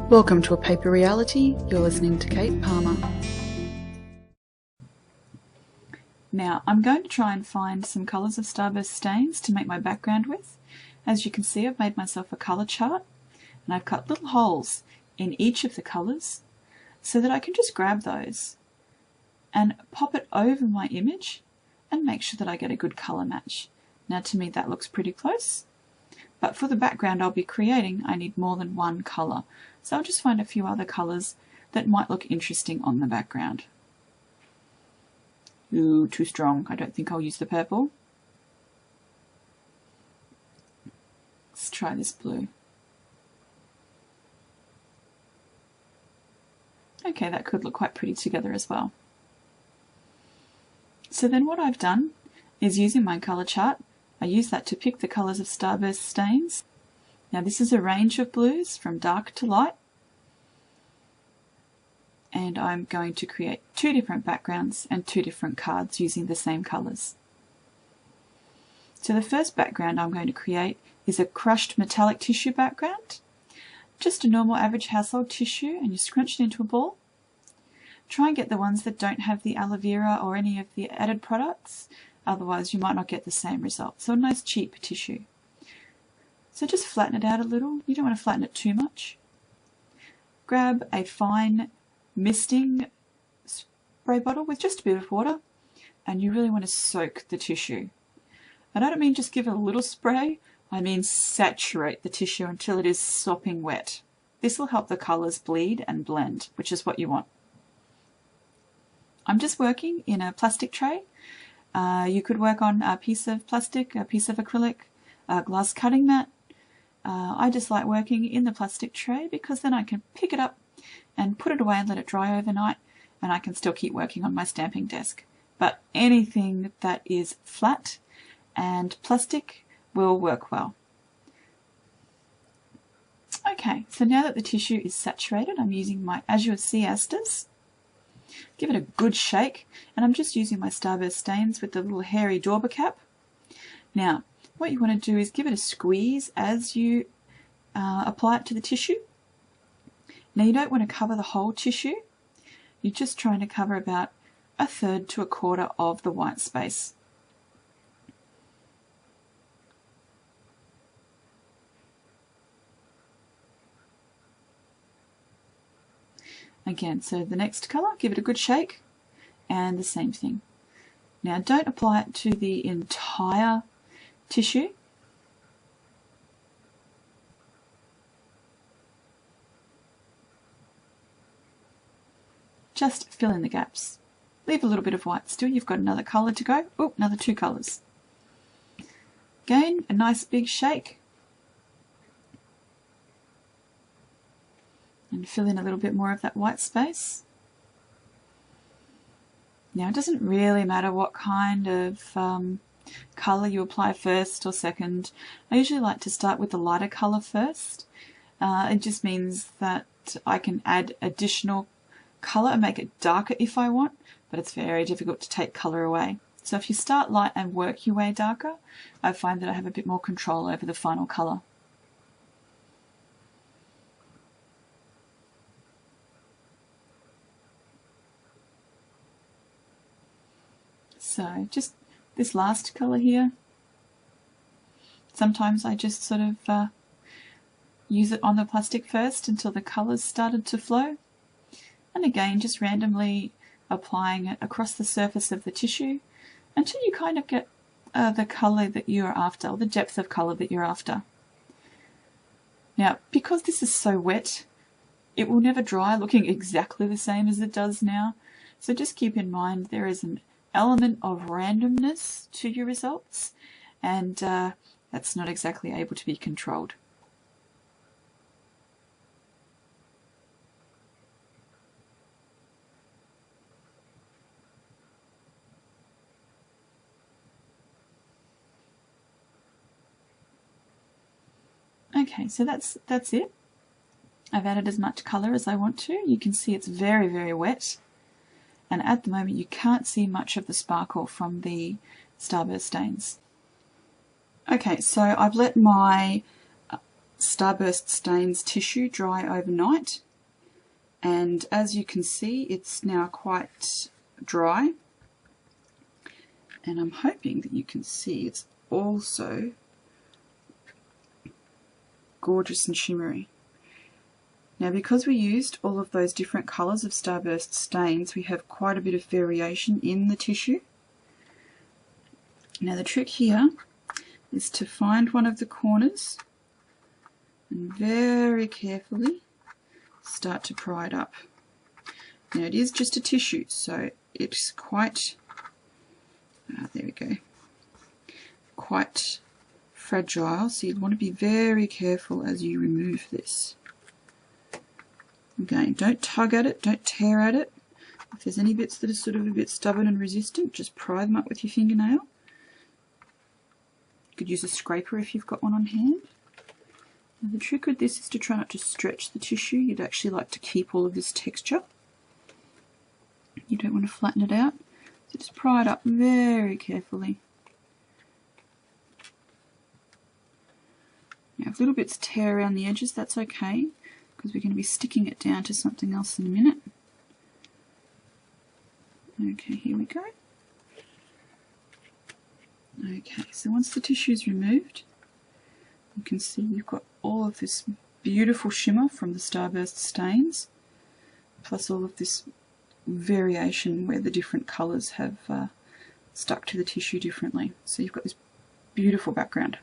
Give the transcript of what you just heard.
Welcome to A Paper Reality. You're listening to Kate Palmer. Now I'm going to try and find some colours of Starburst Stains to make my background with. As you can see, I've made myself a colour chart and I've cut little holes in each of the colours so that I can just grab those and pop it over my image and make sure that I get a good colour match. Now to me that looks pretty close, but for the background I'll be creating I need more than one colour. So I'll just find a few other colours that might look interesting on the background. Ooh, too strong. I don't think I'll use the purple. Let's try this blue. Okay, that could look quite pretty together as well. So then what I've done is using my colour chart, I use that to pick the colours of Starburst Stains. Now this is a range of blues from dark to light, and I'm going to create two different backgrounds and two different cards using the same colours. So the first background I'm going to create is a crushed metallic tissue background. Just a normal average household tissue, and you scrunch it into a ball. Try and get the ones that don't have the aloe vera or any of the added products, otherwise you might not get the same result. So a nice cheap tissue. So just flatten it out a little. You don't want to flatten it too much. Grab a fine misting spray bottle with just a bit of water, and you really want to soak the tissue. And I don't mean just give it a little spray, I mean saturate the tissue until it is sopping wet. This will help the colours bleed and blend, which is what you want. I'm just working in a plastic tray. You could work on a piece of plastic, a piece of acrylic, a glass cutting mat. I just like working in the plastic tray because then I can pick it up and put it away and let it dry overnight, and I can still keep working on my stamping desk. But anything that is flat and plastic will work well. Okay, so now that the tissue is saturated, I'm using my Azure Sea Asters. Give it a good shake, and I'm just using my Starburst Stains with the little hairy dauber cap. Now, what you want to do is give it a squeeze as you apply it to the tissue. Now you don't want to cover the whole tissue. You're just trying to cover about 1/3 to 1/4 of the white space. Again, so the next colour, give it a good shake, and the same thing. Now don't apply it to the entire tissue. Just fill in the gaps. Leave a little bit of white still. You've got another colour to go. Oh, another 2 colours. Again, a nice big shake. And fill in a little bit more of that white space. Now it doesn't really matter what kind of colour you apply first or second. I usually like to start with the lighter colour first. It just means that I can add additional colour and make it darker if I want, but it's very difficult to take colour away. So if you start light and work your way darker, I find that I have a bit more control over the final colour. So just this last colour here, sometimes I just sort of use it on the plastic first until the colours started to flow, and again just randomly applying it across the surface of the tissue until you kind of get the colour that you're after, or the depth of colour that you're after. Now because this is so wet, it will never dry looking exactly the same as it does now, so just keep in mind there is an element of randomness to your results, and that's not exactly able to be controlled. Okay, so that's it. I've added as much colour as I want to. You can see it's very, very wet. And at the moment you can't see much of the sparkle from the Starburst Stains. Okay, so I've let my Starburst Stains tissue dry overnight, and as you can see it's now quite dry, and I'm hoping that you can see it's also gorgeous and shimmery. Now because we used all of those different colours of Starburst Stains, we have quite a bit of variation in the tissue. Now the trick here is to find one of the corners and very carefully start to pry it up. Now it is just a tissue, so it's quite, there we go, quite fragile, so you want to be very careful as you remove this. Again, don't tug at it, don't tear at it. If there's any bits that are sort of a bit stubborn and resistant, just pry them up with your fingernail. You could use a scraper if you've got one on hand. Now the trick with this is to try not to stretch the tissue. You'd actually like to keep all of this texture. You don't want to flatten it out. So just pry it up very carefully. Now if little bits tear around the edges, that's okay, because we're going to be sticking it down to something else in a minute. Okay, here we go. Okay, so once the tissue is removed, you can see you've got all of this beautiful shimmer from the Starburst Stains, plus all of this variation where the different colours have stuck to the tissue differently. So you've got this beautiful background.